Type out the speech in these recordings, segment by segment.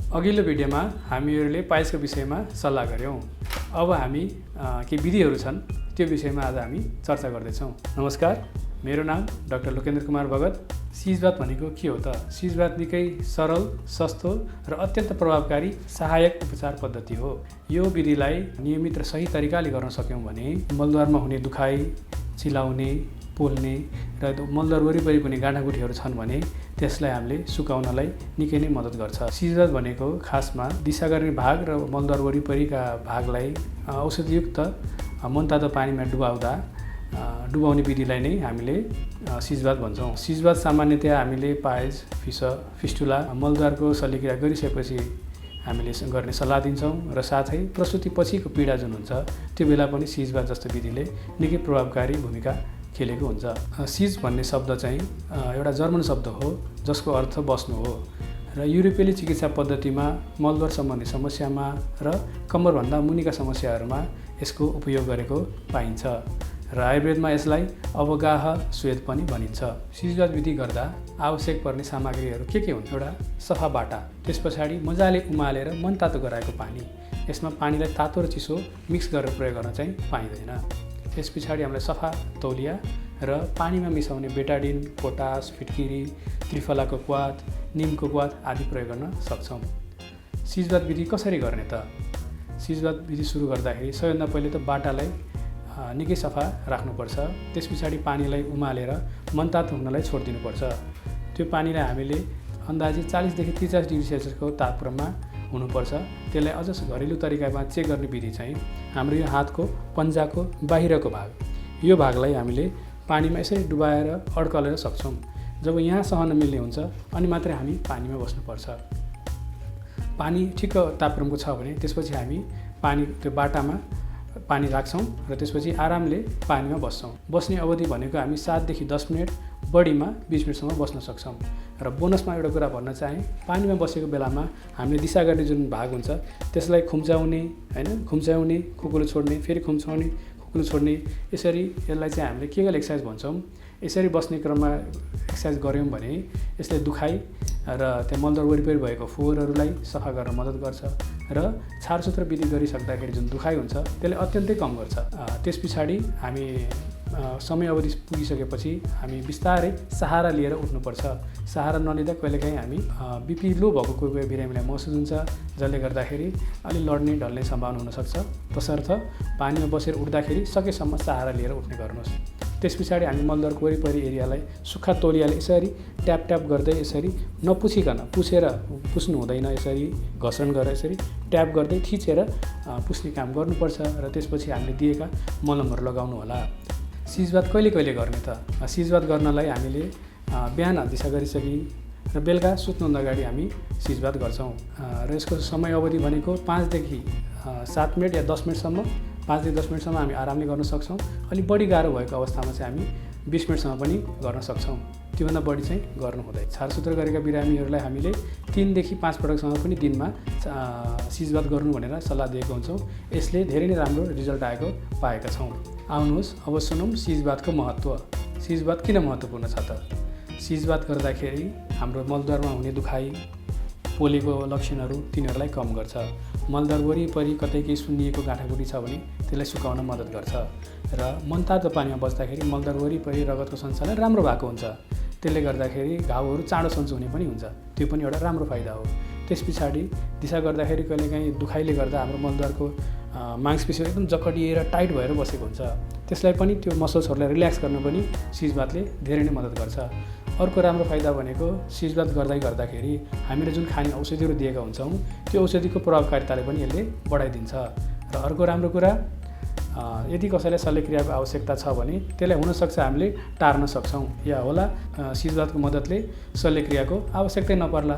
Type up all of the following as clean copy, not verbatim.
अघिल्लो भिडियोमा हामीहरूले पाइल्सको विषयमा सल्लाह गऱ्यौँ। अब हामी केही विधिहरू छन् त्यो विषयमा आज हामी चर्चा गर्दैछौँ। नमस्कार, मेरो नाम डाक्टर लोकेन्द्र कुमार भगत। सिजबात भनेको के हो त? सिजबात निकै सरल, सस्तो र अत्यन्त प्रभावकारी सहायक उपचार पद्धति हो। यो विधिलाई नियमित र सही तरिकाले गर्न सक्यौँ भने मलद्वारमा हुने दुखाइ, चिलाउने, पोल्ने र मलद्वार वरिपरि कुनै गाँठागुठीहरू छन् भने त्यसलाई हामीले सुकाउनलाई निकै नै मद्दत गर्छ। सिजबात भनेको खासमा दिशा गर्ने भाग र मलद्वार वरिपरिका भागलाई औषधियुक्त मनतातो पानीमा डुबाउने विधिलाई नै हामीले सिजबात भन्छौँ। सिजबात सामान्यतया हामीले पाइल्स, फिस्टुला, मलद्वारको शल्यक्रिया गरिसकेपछि हामीले गर्ने सल्लाह दिन्छौँ र साथै प्रसुति पछिको पीडा जुन हुन्छ त्यो बेला पनि सिजबात जस्तो विधिले निकै प्रभावकारी भूमिका खेलेको हुन्छ। सिज भन्ने शब्द चाहिँ एउटा जर्मन शब्द हो जसको अर्थ बस्नु हो र युरोपेली चिकित्सा पद्धतिमा मलद्वार सम्बन्धी समस्यामा र कम्मरभन्दा मुनिका समस्याहरूमा यसको उपयोग गरेको पाइन्छ र आयुर्वेदमा यसलाई अवगाह स्वेद पनि भनिन्छ। सिजबात विधि गर्दा आवश्यक पर्ने सामग्रीहरू के हुन्? एउटा सफा बाटा, त्यस पछाडि मजाले उमालेर मनतातो गराएको पानी। यसमा पानीलाई तातो र चिसो मिक्स गरेर प्रयोग गर्न चाहिँ पाइँदैन। त्यस पछाडि हामीलाई सफा तौलिया र पानीमा मिसाउने बेटाडिन, पोटास, फिटकिरी, त्रिफलाको क्वाथ, निमको क्वाथ आदि प्रयोग गर्न सक्छौँ। सिजबात विधि कसरी गर्ने त? सिजबात विधि सुरु गर्दाखेरि सबैभन्दा पहिले त बाटालाई निकै सफा राख्नुपर्छ। त्यस पछाडि पानीलाई उमालेर मनतातो हुनलाई छोडिदिनुपर्छ। त्यो पानीलाई हामीले अन्दाजी 40 देखि 43 डिग्री सेल्सियसको तापक्रममा हुनुपर्छ। त्यसलाई अझ घरेलु तरिकामा चेक गर्ने विधि चाहिँ हाम्रो यो हातको पन्जाको बाहिरको भाग, यो भागलाई हामीले पानीमा यसरी डुबाएर अड्कलेर सक्छौँ। जब यहाँ सहन मिल्ने हुन्छ अनि मात्रै हामी पानीमा बस्नुपर्छ। पानी ठिक्क तापक्रमको छ भने त्यसपछि हामी त्यो बाटामा पानी राख्छौँ र त्यसपछि आरामले पानीमा बस्छौँ। बस्ने अवधि भनेको हामी 7 देखि 10 मिनट, बढीमा 20 मिनटसम्म बस्न सक्छौँ। र बोनसमा एउटा कुरा भन्न चाहेँ, पानीमा बसेको बेलामा हामीले दिशा गर्ने जुन भाग हुन्छ त्यसलाई खुम्चाउने, खुम्चाउने, खुकुलो छोड्ने, फेरि खुम्चाउने, खुकुलो छोड्ने, यसरी यसलाई चाहिँ हामीले केगल एक्सर्साइज भन्छौँ। यसरी बस्ने क्रममा एक्सर्साइज गऱ्यौँ भने यसले दुखाइ र त्यहाँ मलद्वार वरिपरि भएको फोहोरहरूलाई सफा गर्न मद्दत गर्छ र छारसुत्र विधि गरिसक्दाखेरि जुन दुखाइ हुन्छ त्यसले अत्यन्तै कम गर्छ। त्यस पछाडि हामी समय अवधि पुगिसकेपछि हामी बिस्तारै सहारा लिएर उठ्नुपर्छ। सहारा नलिँदा कहिलेकाहीँ हामी बिपी लो भएको कोही बिरामीलाई महसुस हुन्छ, जसले गर्दाखेरि अलि लड्ने ढल्ने सम्भावना हुनसक्छ। तसर्थ पानीमा बसेर उठ्दाखेरि सकेसम्म सहारा लिएर उठ्ने गर्नुहोस्। त्यस पछाडि हामी मलद्वारको वरिपरि एरियालाई सुक्खा तौलियाले यसरी ट्याप गर्दै, यसरी नपुछिकन, पुस्नु हुँदैन, यसरी घर्षण गरेर यसरी ट्याप गर्दै थिचेर पुस्ने काम गर्नुपर्छ र त्यसपछि हामीले दिएका मलमहरू लगाउनु होला। सिजबात कहिले गर्ने त? सिजबात गर्नलाई हामीले बिहान दिशा गरिसकि र बेलुका सुत्नुभन्दा अगाडि हामी सिजबात गर्छौँ र यसको समय अवधि भनेको 5 देखि 7 मिनट या 10 मिनटसम्म, 5 देखि 10 मिनटसम्म हामी आरामले गर्न सक्छौँ। अलि बढी गाह्रो भएको अवस्थामा चाहिँ हामी 20 मिनटसम्म पनि गर्न सक्छौँ। त्योभन्दा बढी चाहिँ गर्नु हुँदैन। छारसुत्र गरेका बिरामीहरूलाई हामीले 3 देखि 5 पटकसम्म पनि दिनमा सिजबात गर्नु भनेर सल्लाह दिएको हुन्छौँ। यसले धेरै नै राम्रो रिजल्ट आएको पाएका छौँ। आउनुहोस् अब सुनौँ सिजबातको महत्त्व। सिजबात किन महत्त्वपूर्ण छ त? सिजबात गर्दाखेरि हाम्रो मलद्वारमा हुने दुखाइ, पोलेको लक्षणहरू तिनीहरूलाई कम गर्छ। मलद्वार वरिपरि कतै केही सुन्निएको गाँठागुठी छ भने त्यसलाई सुकाउन मद्दत गर्छ र मनतातो पानीमा बस्दाखेरि मलद्वार वरिपरि रगतको सञ्चालन राम्रो भएको हुन्छ। त्यसले गर्दाखेरि घाउहरू चाँडो सन्चो हुने पनि हुन्छ। त्यो पनि एउटा राम्रो फाइदा हो। त्यस पछाडि दिशा गर्दाखेरि कहिलेकाहीँ दुखाइले गर्दा हाम्रो मलद्वारको मांसपेशी एकदम जकडिएर टाइट भएर बसेको हुन्छ। त्यसलाई पनि त्यो मसल्सहरूलाई रिल्याक्स गर्न पनि सिजबातले धेरै नै मद्दत गर्छ। अर्को राम्रो फाइदा भनेको सिजबात गर्दाखेरि हामीले जुन खाने औषधिहरू दिएका हुन्छौँ त्यो औषधिको प्रभावकारिताले पनि यसले बढाइदिन्छ। र अर्को राम्रो कुरा, यदि कसैलाई शल्यक्रियाको आवश्यकता छ भने त्यसलाई हुनसक्छ हामीले टार्न सक्छौँ, या होला सिजबातको मद्दतले शल्यक्रियाको आवश्यकतै नपर्ला।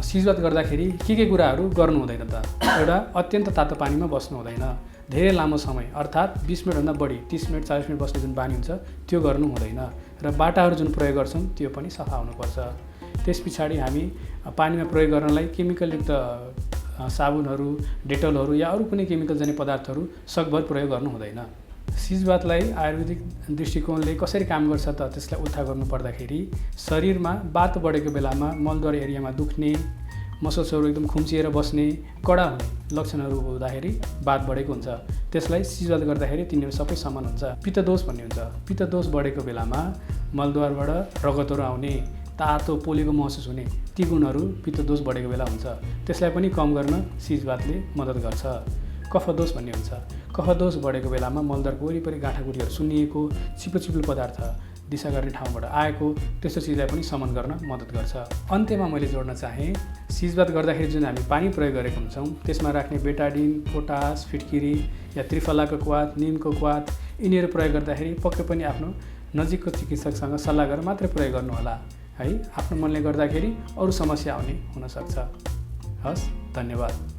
सिजबात गर्दाखेरि के कुराहरू गर्नु हुँदैन त? एउटा अत्यन्त तातो पानीमा बस्नु हुँदैन। धेरै लामो समय अर्थात् 20 मिनटभन्दा बढी 30 मिनट 40 मिनट बस्ने जुन बानी हुन्छ त्यो गर्नु हुँदैन र बाटाहरू जुन प्रयोग गर्छौँ त्यो पनि सफा हुनुपर्छ। त्यस पछाडि हामी पानीमा प्रयोग गर्नलाई केमिकलयुक्त साबुनहरू, डेटलहरू या अरू कुनै केमिकल जन्य पदार्थहरू सकभर प्रयोग गर्नु हुँदैन। सिजबातलाई आयुर्वेदिक दृष्टिकोणले कसरी काम गर्छ त त्यसलाई उल्था गर्नु पर्दाखेरि शरीरमा वात बढेको बेलामा मलद्वार एरियामा दुख्ने, मसल्सहरू एकदम खुम्चिएर बस्ने, कडा हुने लक्षणहरू हुँदाखेरि वात बढेको हुन्छ। त्यसलाई सिजवात गर्दाखेरि तिनीहरू सबै समान हुन्छ। पित्तदोष भन्ने हुन्छ। पित्तदोष बढेको बेलामा मलद्वारबाट रगतहरू आउने, तातो पोलेको महसुस हुने, ती गुणहरू पित्तदोष बढेको बेला हुन्छ। त्यसलाई पनि कम गर्न सिजवातले मद्दत गर्छ। कफदोष भन्ने हुन्छ। कफदोष बढेको बेलामा मलद्वारको वरिपरि गाँठागुठीहरू सुन्निएको, चिप्लो पदार्थ दिशा गर्ने ठाउँबाट आएको, त्यस्तो चिजलाई पनि शमन गर्न मद्दत गर्छ। अन्त्यमा मैले जोड्न चाहेँ, सिजवात गर्दाखेरि जुन हामी पानी प्रयोग गरेका हुन्छौँ त्यसमा राख्ने बेटाडिन, पोटास, फिटकिरी या त्रिफलाको क्वाथ, निमको क्वाथ यिनीहरू प्रयोग गर्दाखेरि पक्कै पनि आफ्नो नजिकको चिकित्सकसँग सल्लाह गरेर मात्रै प्रयोग गर्नुहोला है। आफ्नो मनले गर्दाखेरि अरू समस्या आउने हुनसक्छ। हस्, धन्यवाद।